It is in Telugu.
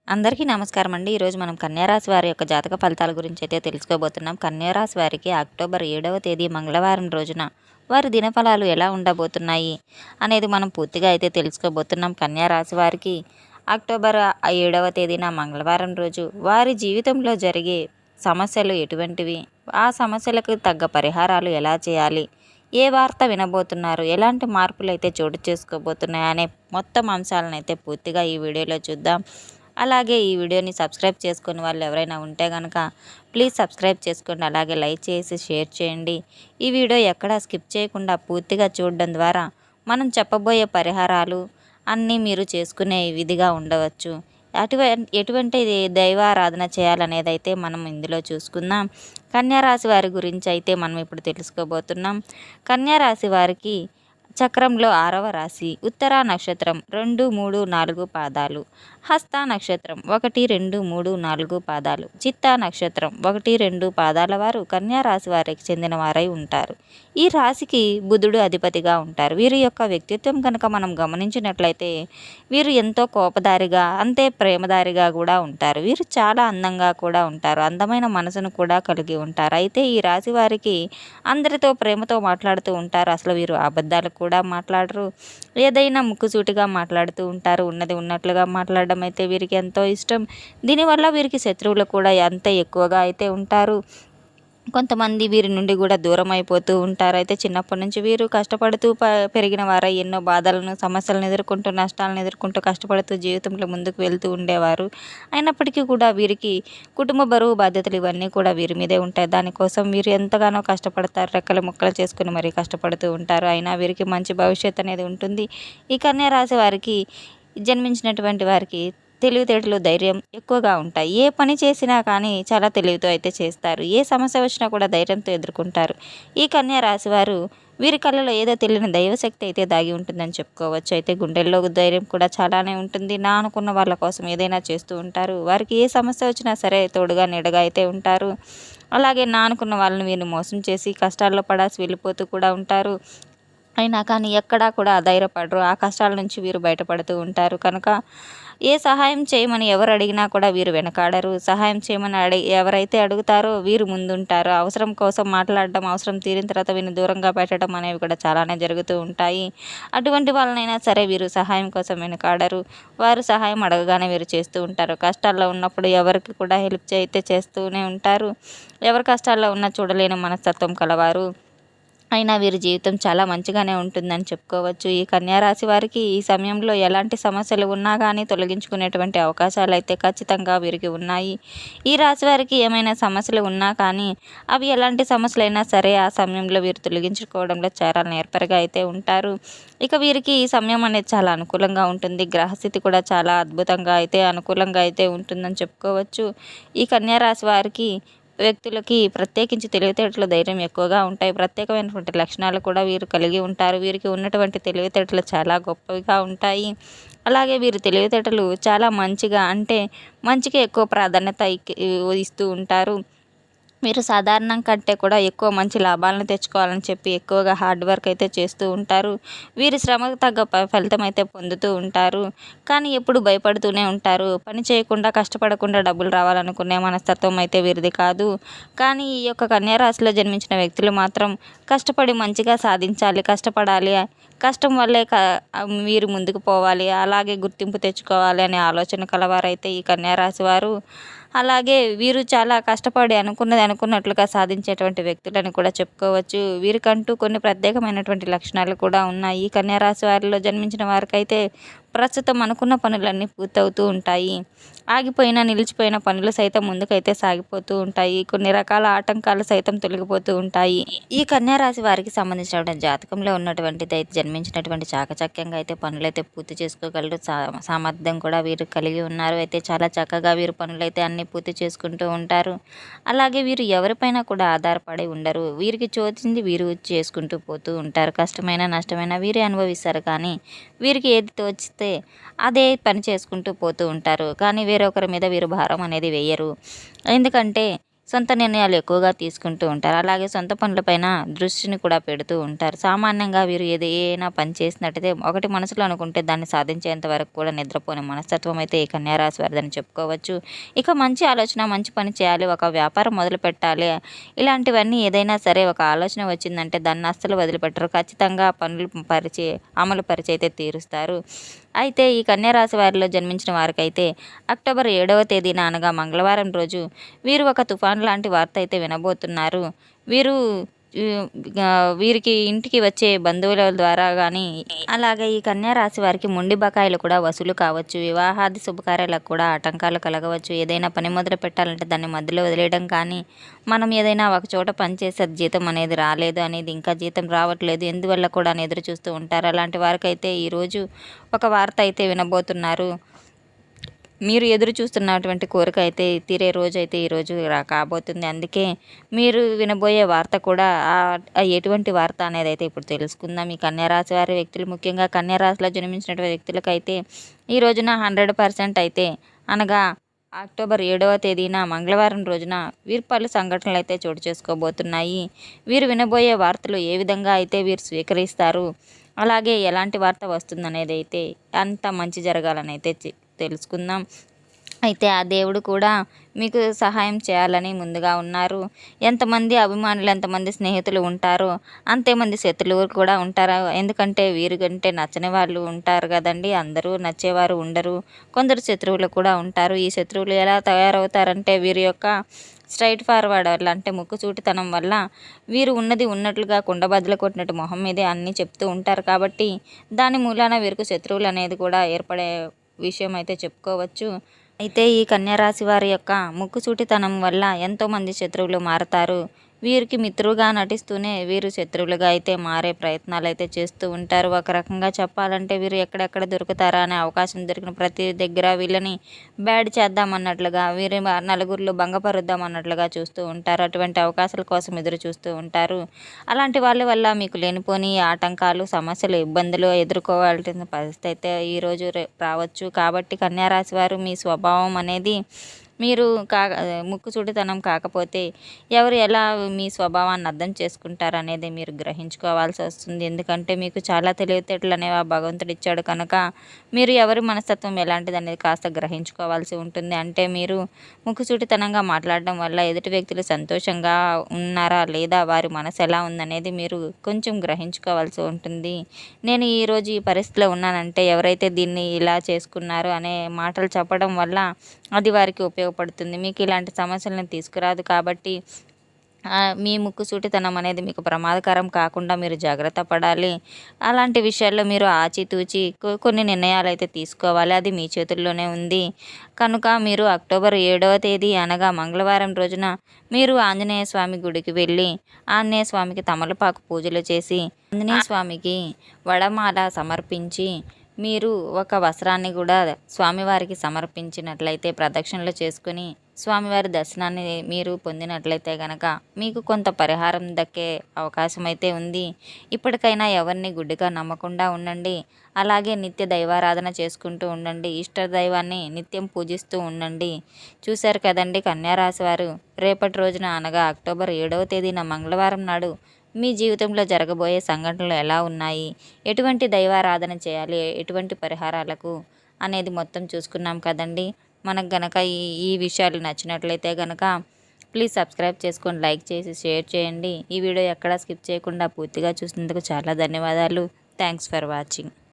అందరికీ నమస్కారం అండి. ఈరోజు మనం కన్యారాశి వారి యొక్క జాతక ఫలితాల గురించి అయితే తెలుసుకోబోతున్నాం. కన్యారాశి వారికి అక్టోబర్ 7వ తేదీ మంగళవారం రోజున వారి దినఫలాలు ఎలా ఉండబోతున్నాయి అనేది మనం పూర్తిగా అయితే తెలుసుకోబోతున్నాం. కన్యారాశి వారికి అక్టోబర్ 7వ తేదీన మంగళవారం రోజు వారి జీవితంలో జరిగే సమస్యలు ఎటువంటివి, ఆ సమస్యలకు తగ్గ పరిహారాలు ఎలా చేయాలి, ఏ వార్త వినబోతున్నారు, ఎలాంటి మార్పులు అయితే చోటు చేసుకోబోతున్నాయి అనే మొత్తం అంశాలను అయితే పూర్తిగా ఈ వీడియోలో చూద్దాం. అలాగే ఈ వీడియోని సబ్స్క్రైబ్ చేసుకుని వాళ్ళు ఎవరైనా ఉంటే కనుక ప్లీజ్ సబ్స్క్రైబ్ చేసుకోండి. అలాగే లైక్ చేసి షేర్ చేయండి. ఈ వీడియో ఎక్కడా స్కిప్ చేయకుండా పూర్తిగా చూడడం ద్వారా మనం చెప్పబోయే పరిహారాలు అన్నీ మీరు చేసుకునే విధిగా ఉండవచ్చు. ఎటువంటి దైవారాధన చేయాలనేది అయితే మనం ఇందులో చూసుకుందాం. కన్యారాశి వారి గురించి అయితే మనం ఇప్పుడు తెలుసుకోబోతున్నాం. కన్యారాశి వారికి చక్రంలో 6వ రాశి, ఉత్తరా నక్షత్రం 2, 3, 4 పాదాలు, హస్త నక్షత్రం 1, 2, 3, 4 పాదాలు, చిత్తా నక్షత్రం 1, 2 పాదాల వారు కన్యారాశి వారికి చెందిన వారై ఉంటారు. ఈ రాశికి బుధుడు అధిపతిగా ఉంటారు. వీరి యొక్క వ్యక్తిత్వం కనుక మనం గమనించినట్లయితే వీరు ఎంతో కోపదారిగా, అంతే ప్రేమదారిగా కూడా ఉంటారు. వీరు చాలా అందంగా కూడా ఉంటారు. అందమైన మనసును కూడా కలిగి ఉంటారు. అయితే ఈ రాశి వారికి అందరితో ప్రేమతో మాట్లాడుతూ ఉంటారు. అసలు వీరు అబద్ధాలు కూడా మాట్లాడరు. ఏదైనా ముక్కుసూటిగా మాట్లాడుతూ ఉంటారు. ఉన్నది ఉన్నట్లుగా మాట్లాడడం అయితే వీరికి ఎంతో ఇష్టం. దీనివల్ల వీరికి శత్రువులు కూడా అంత ఎక్కువగా అయితే ఉంటారు. కొంతమంది వీరి నుండి కూడా దూరం అయిపోతూ ఉంటారు. అయితే చిన్నప్పటి నుంచి వీరు కష్టపడుతూ పెరిగిన వారు ఎన్నో బాధలను, సమస్యలను ఎదుర్కొంటూ, నష్టాలను ఎదుర్కొంటూ కష్టపడుతూ జీవితంలో ముందుకు వెళ్తూ ఉండేవారు. అయినప్పటికీ కూడా వీరికి కుటుంబ బరువు బాధ్యతలు ఇవన్నీ కూడా వీరి మీదే ఉంటాయి. దానికోసం వీరు ఎంతగానో కష్టపడతారు. రెక్కలు ముక్కలు చేసుకుని మరీ కష్టపడుతూ ఉంటారు. అయినా వీరికి మంచి భవిష్యత్తు అనేది ఉంటుంది. ఈ కన్యా రాశి వారికి జన్మించినటువంటి వారికి తెలివితేటలు, ధైర్యం ఎక్కువగా ఉంటాయి. ఏ పని చేసినా కానీ చాలా తెలివితో అయితే చేస్తారు. ఏ సమస్య వచ్చినా కూడా ధైర్యంతో ఎదుర్కొంటారు. ఈ కన్యా రాశి వారు వీరి కళ్ళలో ఏదో తెలియని దైవశక్తి అయితే దాగి ఉంటుందని చెప్పుకోవచ్చు. అయితే గుండెల్లో ధైర్యం కూడా చాలానే ఉంటుంది. నా అనుకున్న వాళ్ళ కోసం ఏదైనా చేస్తూ ఉంటారు. వారికి ఏ సమస్య వచ్చినా సరే తోడుగా నీడగా అయితే ఉంటారు. అలాగే నా అనుకున్న వాళ్ళని వీరిని మోసం చేసి కష్టాల్లో పడాల్సి వెళ్ళిపోతూ కూడా ఉంటారు. అయినా కానీ ఎక్కడా కూడా ధైర్యపడరు. ఆ కష్టాల నుంచి వీరు బయటపడుతూ ఉంటారు. కనుక ఏ సహాయం చేయమని ఎవరు అడిగినా కూడా వీరు వెనకాడరు. సహాయం చేయమని ఎవరైతే అడుగుతారో వీరు ముందుంటారు. అవసరం కోసం మాట్లాడడం, అవసరం తీరిన తర్వాత వీరిని దూరంగా పెట్టడం అనేవి కూడా చాలానే జరుగుతూ ఉంటాయి. అటువంటి వాళ్ళనైనా సరే వీరు సహాయం కోసం వెనకాడరు. వారు సహాయం అడగగానే వీరు చేస్తూ ఉంటారు. కష్టాల్లో ఉన్నప్పుడు ఎవరికి కూడా హెల్ప్ అయితే చేస్తూనే ఉంటారు. ఎవరి కష్టాల్లో ఉన్నా చూడలేని మనస్తత్వం కలవారు. అయినా వీరి జీవితం చాలా మంచిగానే ఉంటుందని చెప్పుకోవచ్చు. ఈ కన్యారాశి వారికి ఈ సమయంలో ఎలాంటి సమస్యలు ఉన్నా కానీ తొలగించుకునేటువంటి అవకాశాలు అయితే ఖచ్చితంగా వీరికి ఉన్నాయి. ఈ రాశి వారికి ఏమైనా సమస్యలు ఉన్నా కానీ అవి ఎలాంటి సమస్యలైనా సరే ఆ సమయంలో వీరు తొలగించుకోవడంలో చాలా నేర్పరిగా అయితే ఉంటారు. ఇక వీరికి ఈ సమయం అనేది చాలా అనుకూలంగా ఉంటుంది. గ్రహస్థితి కూడా చాలా అద్భుతంగా అయితే అనుకూలంగా అయితే ఉంటుందని చెప్పుకోవచ్చు. ఈ కన్యారాశి వారికి వ్యక్తులకి ప్రత్యేకించి తెలివితేటలు, ధైర్యం ఎక్కువగా ఉంటాయి. ప్రత్యేకమైనటువంటి లక్షణాలు కూడా వీరు కలిగి ఉంటారు. వీరికి ఉన్నటువంటి తెలివితేటలు చాలా గొప్పవిగా ఉంటాయి. అలాగే వీరి తెలివితేటలు చాలా మంచిగా, అంటే మంచికి ఎక్కువ ప్రాధాన్యత ఇస్తూ ఉంటారు. మీరు సాధారణం కంటే కూడా ఎక్కువ మంచి లాభాలను తెచ్చుకోవాలని చెప్పి ఎక్కువగా హార్డ్ వర్క్ అయితే చేస్తూ ఉంటారు. వీరి శ్రమకు తగ్గ ఫలితం అయితే పొందుతూ ఉంటారు. కానీ ఎప్పుడు భయపడుతూనే ఉంటారు. పని చేయకుండా, కష్టపడకుండా డబ్బులు రావాలనుకునే మనస్తత్వం అయితే వీరిది కాదు. కానీ ఈ యొక్క కన్యా రాశిలో జన్మించిన వ్యక్తులు మాత్రం కష్టపడి మంచిగా సాధించాలి, కష్టపడాలి, కష్టం వల్లే వీరు ముందుకు పోవాలి, అలాగే గుర్తింపు తెచ్చుకోవాలి అనే ఆలోచన కలవారైతే ఈ కన్యా రాశి వారు. అలాగే వీరు చాలా కష్టపడి అనుకున్నది అనుకున్నట్లుగా సాధించేటువంటి వ్యక్తులని కూడా చెప్పుకోవచ్చు. వీరికంటూ కొన్ని ప్రత్యేకమైనటువంటి లక్షణాలు కూడా ఉన్నాయి. ఈ కన్యా రాశి వారిలో జన్మించిన వారికైతే ప్రస్తుతం అనుకున్న పనులన్నీ పూర్తవుతూ ఉంటాయి. ఆగిపోయిన, నిలిచిపోయిన పనులు సైతం ముందుకైతే సాగిపోతూ ఉంటాయి. కొన్ని రకాల ఆటంకాలు సైతం తొలగిపోతూ ఉంటాయి. ఈ కన్యా రాశి వారికి సంబంధించినటువంటి జాతకంలో ఉన్నటువంటిది అయితే జన్మించినటువంటి చాకచక్యంగా అయితే పనులైతే పూర్తి చేసుకోగలరు. సామర్థ్యం కూడా వీరు కలిగి ఉన్నారు. అయితే చాలా చక్కగా వీరు పనులైతే అన్ని పూర్తి చేసుకుంటూ ఉంటారు. అలాగే వీరు ఎవరిపైన కూడా ఆధారపడి ఉండరు. వీరికి తోచింది వీరు చేసుకుంటూ పోతూ ఉంటారు. కష్టమైన, నష్టమైన వీరే అనుభవిస్తారు. కానీ వీరికి ఏది తోచితే అదే పని చేసుకుంటూ పోతూ ఉంటారు. కానీ వేరొకరి మీద వీరు భారం అనేది వేయరు. ఎందుకంటే సొంత నిర్ణయాలు ఎక్కువగా తీసుకుంటూ ఉంటారు. అలాగే సొంత పనులపైన దృష్టిని కూడా పెడుతూ ఉంటారు. సామాన్యంగా వీరు ఏదైనా పని చేసినట్టయితే ఒకటి మనసులో అనుకుంటే దాన్ని సాధించేంత వరకు కూడా నిద్రపోని మనస్తత్వం అయితే ఈ కన్యా రాశి వారిదని చెప్పుకోవచ్చు. ఇక మంచి ఆలోచన, మంచి పని చేయాలి, ఒక వ్యాపారం మొదలుపెట్టాలి, ఇలాంటివన్నీ ఏదైనా సరే ఒక ఆలోచన వచ్చిందంటే దాన్ని అస్సలు వదిలిపెట్టరు. ఖచ్చితంగా పనులు అమలు పరిచి అయితే తీరుస్తారు. అయితే ఈ కన్యా రాశి వారిలో జన్మించిన వారికైతే అక్టోబర్ 7వ తేదీన అనగా మంగళవారం రోజు వీరు ఒక తుఫాను లాంటి వార్త అయితే వినబోతున్నారు. వీరు ఈ వీరికి ఇంటికి వచ్చే బంధువుల ద్వారా కానీ, అలాగే ఈ కన్యా రాశి వారికి మొండి బకాయిలు కూడా వసూలు కావచ్చు. వివాహాది శుభకార్యాలకు కూడా ఆటంకాలు కలగవచ్చు. ఏదైనా పని మొదలు పెట్టాలంటే దాన్ని మధ్యలో వదిలేయడం కానీ, మనం ఏదైనా ఒక చోట పని చేసే జీతం అనేది రాలేదు అనేది, ఇంకా జీతం రావట్లేదు ఎందువల్ల కూడా అని ఎదురు చూస్తూ ఉంటారు. అలాంటి వారికైతే ఈరోజు ఒక వార్త అయితే వినబోతున్నారు. మీరు ఎదురు చూస్తున్నటువంటి కోరిక అయితే తీరే రోజు అయితే ఈరోజు కాబోతుంది. అందుకే మీరు వినబోయే వార్త కూడా ఎటువంటి వార్త అనేది అయితే ఇప్పుడు తెలుసుకుందాం. ఈ కన్యా రాశి వారి వ్యక్తులు, ముఖ్యంగా కన్యా రాశిలో జన్మించినటువంటి వ్యక్తులకైతే ఈ రోజున 100% అయితే అనగా అక్టోబర్ 7వ తేదీన మంగళవారం రోజున వీరు పలు సంఘటనలు అయితే చోటు చేసుకోబోతున్నాయి. వీరు వినబోయే వార్తలు ఏ విధంగా అయితే వీరు స్వీకరిస్తారు, అలాగే ఎలాంటి వార్త వస్తుందనేది అయితే అంత మంచి జరగాలని అయితే తెలుసుకుందాం. అయితే ఆ దేవుడు కూడా మీకు సహాయం చేయాలని ముందుగా ఉన్నారు. ఎంతమంది అభిమానులు, ఎంతమంది స్నేహితులు ఉంటారో అంతేమంది శత్రువులు కూడా ఉంటారు. ఎందుకంటే వీరికంటే నచ్చని వాళ్ళు ఉంటారు కదండి, అందరూ నచ్చేవారు ఉండరు. కొందరు శత్రువులు కూడా ఉంటారు. ఈ శత్రువులు ఎలా తయారవుతారంటే వీరి యొక్క స్ట్రైట్ ఫార్వర్డ్ వల్ల, అంటే ముక్కుసూటితనం వల్ల వీరు ఉన్నది ఉన్నట్లుగా కుండబద్దలు కొట్టినట్టు మొహం మీదే అన్నీ చెప్తూ ఉంటారు. కాబట్టి దాని మూలాన వీరికి శత్రువులు అనేది కూడా ఏర్పడే విషయం అయితే చెప్పుకోవచ్చు. అయితే ఈ కన్యా రాశి వారి యొక్క ముక్కుసూటితనం వల్ల ఎంతోమంది శత్రువులు మారతారు. వీరికి మిత్రులుగా నటిస్తూనే వీరు శత్రువులుగా అయితే మారే ప్రయత్నాలు అయితే చేస్తూ ఉంటారు. ఒక రకంగా చెప్పాలంటే వీరు ఎక్కడెక్కడ దొరుకుతారా అనే అవకాశం దొరికిన ప్రతి దగ్గర వీళ్ళని బ్యాడ్ చేద్దామన్నట్లుగా, వీరి నలుగురిలో భంగపరుద్దామన్నట్లుగా చూస్తూ ఉంటారు. అటువంటి అవకాశాల కోసం ఎదురు చూస్తూ ఉంటారు. అలాంటి వాళ్ళ వల్ల మీకు లేనిపోని ఆటంకాలు, సమస్యలు, ఇబ్బందులు ఎదుర్కోవాల్సిన పరిస్థితి అయితే ఈరోజు రావచ్చు. కాబట్టి కన్యా రాశి వారు మీ స్వభావం అనేది మీరు ముక్కుసూటితనం కాకపోతే ఎవరు ఎలా మీ స్వభావాన్ని అర్థం చేసుకుంటారు అనేది మీరు గ్రహించుకోవాల్సి వస్తుంది. ఎందుకంటే మీకు చాలా తెలివితేటలు అనేవి ఆ భగవంతుడు ఇచ్చాడు కనుక మీరు ఎవరి మనస్తత్వం ఎలాంటిది అనేది కాస్త గ్రహించుకోవాల్సి ఉంటుంది. అంటే మీరు ముక్కుసూటితనంగా మాట్లాడడం వల్ల ఎదుటి వ్యక్తులు సంతోషంగా ఉన్నారా లేదా, వారి మనసు ఎలా ఉందనేది మీరు కొంచెం గ్రహించుకోవాల్సి ఉంటుంది. నేను ఈరోజు ఈ పరిస్థితిలో ఉన్నానంటే ఎవరైతే దీన్ని ఇలా చేసుకున్నారు అనే మాటలు చెప్పడం వల్ల అది వారికి ఉపయోగపడుతుంది. మీకు ఇలాంటి సమస్యలను తీసుకురాదు. కాబట్టి మీ ముక్కుసూటితనం అనేది మీకు ప్రమాదకరం కాకుండా మీరు జాగ్రత్త పడాలి. అలాంటి విషయాల్లో మీరు ఆచితూచి కొన్ని నిర్ణయాలు అయితే తీసుకోవాలి. అది మీ చేతుల్లోనే ఉంది. కనుక మీరు అక్టోబర్ 7వ తేదీ అనగా మంగళవారం రోజున మీరు ఆంజనేయ స్వామి గుడికి వెళ్ళి ఆంజనేయ స్వామికి తమలపాకు పూజలు చేసి, ఆంజనేయ స్వామికి వడమాల సమర్పించి, మీరు ఒక వస్త్రాన్ని కూడా స్వామివారికి సమర్పించినట్లయితే, ప్రదక్షిణలు చేసుకుని స్వామివారి దర్శనాన్ని మీరు పొందినట్లయితే కనుక మీకు కొంత పరిహారం దక్కే అవకాశం అయితే ఉంది. ఇప్పటికైనా ఎవరిని గుడ్డిగా నమ్మకుండా ఉండండి. అలాగే నిత్య దైవారాధన చేసుకుంటూ ఉండండి. ఇష్ట దైవాన్ని నిత్యం పూజిస్తూ ఉండండి. చూశారు కదండి కన్యా రాశి వారు రేపటి రోజున అనగా అక్టోబర్ 7వ తేదీన మంగళవారం నాడు మీ జీవితంలో జరగబోయే సంఘటనలు ఎలా ఉన్నాయి, ఎటువంటి దైవారాధన చేయాలి, ఎటువంటి పరిహారాలకు అనేది మొత్తం చూసుకున్నాం కదండి. మనకు గనక ఈ విషయాలు నచ్చినట్లయితే గనక ప్లీజ్ సబ్స్క్రైబ్ చేసుకొని, లైక్ చేసి, షేర్ చేయండి. ఈ వీడియో ఎక్కడా స్కిప్ చేయకుండా పూర్తిగా చూసినందుకు చాలా ధన్యవాదాలు. Thanks for watching.